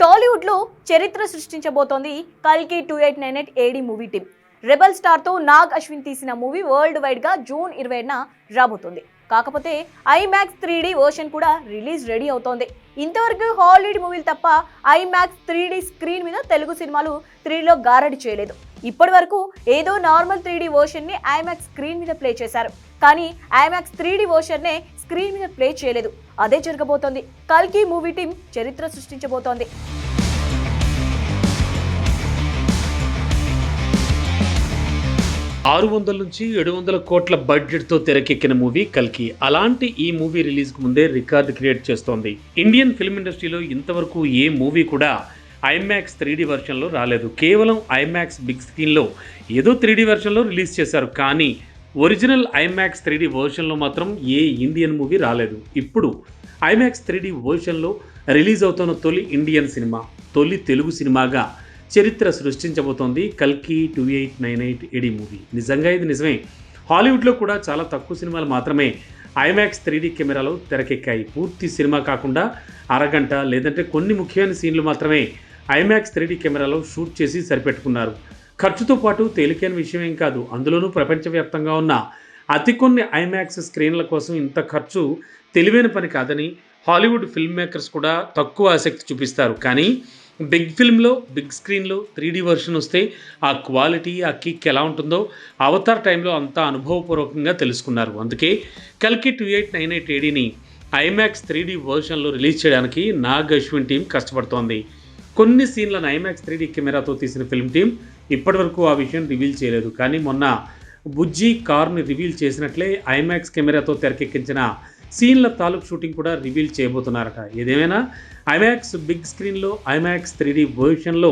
టాలీవుడ్లో చరిత్ర సృష్టించబోతోంది కల్కి 2898 ఏడి మూవీ టీం. రెబల్ స్టార్తో నాగ్ అశ్విన్ తీసిన మూవీ వరల్డ్ వైడ్గా జూన్ 20న రాబోతోంది. కాకపోతే ఐమాక్స్ 3D వర్షన్ కూడా రిలీజ్ రెడీ అవుతోంది. ఇంతవరకు హాలీవుడ్ మూవీలు తప్ప ఐమాక్స్ 3D స్క్రీన్ మీద తెలుగు సినిమాలు 3Dలో గారడి చేయలేదు. ఇప్పటి వరకు ఏదో నార్మల్ 3D వర్షన్ని ఐమాక్స్ స్క్రీన్ మీద ప్లే చేశారు. కానీ ఐమాక్స్ 3D వర్షన్నే స్క్రీన్ మీద ప్లే చేయలేదు. అదే జరగబోతోంది. కల్కి మూవీ టీం చరిత్ర సృష్టించబోతోంది. $600 నుంచి $700 కోట్ల బడ్జెట్తో తెరకెక్కిన మూవీ కల్కి. అలాంటి ఈ మూవీ రిలీజ్కు ముందే రికార్డు క్రియేట్ చేస్తోంది. ఇండియన్ ఫిల్మ్ ఇండస్ట్రీలో ఇంతవరకు ఏ మూవీ కూడా ఐమాక్స్ 3D వెర్షన్లో రాలేదు. కేవలం ఐమాక్స్ బిగ్ స్క్రీన్లో ఏదో 3D వెర్షన్లో రిలీజ్ చేశారు. కానీ ఒరిజినల్ ఐమాక్స్ 3D వెర్షన్లో మాత్రం ఏ ఇండియన్ మూవీ రాలేదు. ఇప్పుడు ఐమాక్స్ 3D వెర్షన్లో రిలీజ్ అవుతున్న తొలి ఇండియన్ సినిమా, తొలి తెలుగు సినిమాగా చరిత్ర సృష్టించబోతోంది కల్కి 2898 ఏడి మూవీ. నిజంగా ఇది నిజమే. హాలీవుడ్లో కూడా చాలా తక్కువ సినిమాలు మాత్రమే ఐమాక్స్ 3D కెమెరాలో తెరకెక్కాయి. పూర్తి సినిమా కాకుండా అరగంట లేదంటే కొన్ని ముఖ్యమైన సీన్లు మాత్రమే ఐమాక్స్ 3D కెమెరాలో షూట్ చేసి సరిపెట్టుకున్నారు. ఖర్చుతో పాటు తేలికైన విషయం ఏం కాదు. అందులోనూ ప్రపంచవ్యాప్తంగా ఉన్న అతి కొన్ని ఐమాక్స్ స్క్రీన్ల కోసం ఇంత ఖర్చు తెలివైన పని కాదని హాలీవుడ్ ఫిల్మ్ మేకర్స్ కూడా తక్కువ ఆసక్తి చూపిస్తారు. కానీ బిగ్ ఫిల్మ్లో బిగ్ స్క్రీన్లో 3D వెర్షన్ వస్తే ఆ క్వాలిటీ, ఆ కిక్ ఎలా ఉంటుందో అవతార్ టైంలో అంతా అనుభవపూర్వకంగా తెలుసుకున్నారు. అందుకే కల్కి 2898 ఏడీని ఐమాక్స్ 3D వెర్షన్లో రిలీజ్ చేయడానికి నాగ్ అశ్విన్ టీం కష్టపడుతోంది. కొన్ని సీన్లను ఐమాక్స్ 3D కెమెరాతో తీసిన ఫిల్మ్ టీం ఇప్పటివరకు ఆ విషయం రివీల్ చేయలేదు. కానీ మొన్న బుజ్జి కార్ని రివీల్ చేసినట్లే ఐమాక్స్ కెమెరాతో తెరకెక్కించిన సీన్ల తాలూకు షూటింగ్ కూడా రివీల్ చేయబోతున్నారట. ఏదేమైనా ఐమాక్స్ బిగ్ స్క్రీన్లో ఐమాక్స్ 3D వెర్షన్లో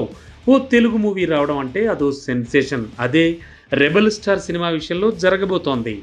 ఓ తెలుగు మూవీ రావడం అంటే అదో సెన్సేషన్. అదే రెబల్ స్టార్ సినిమా విషయంలో జరగబోతోంది.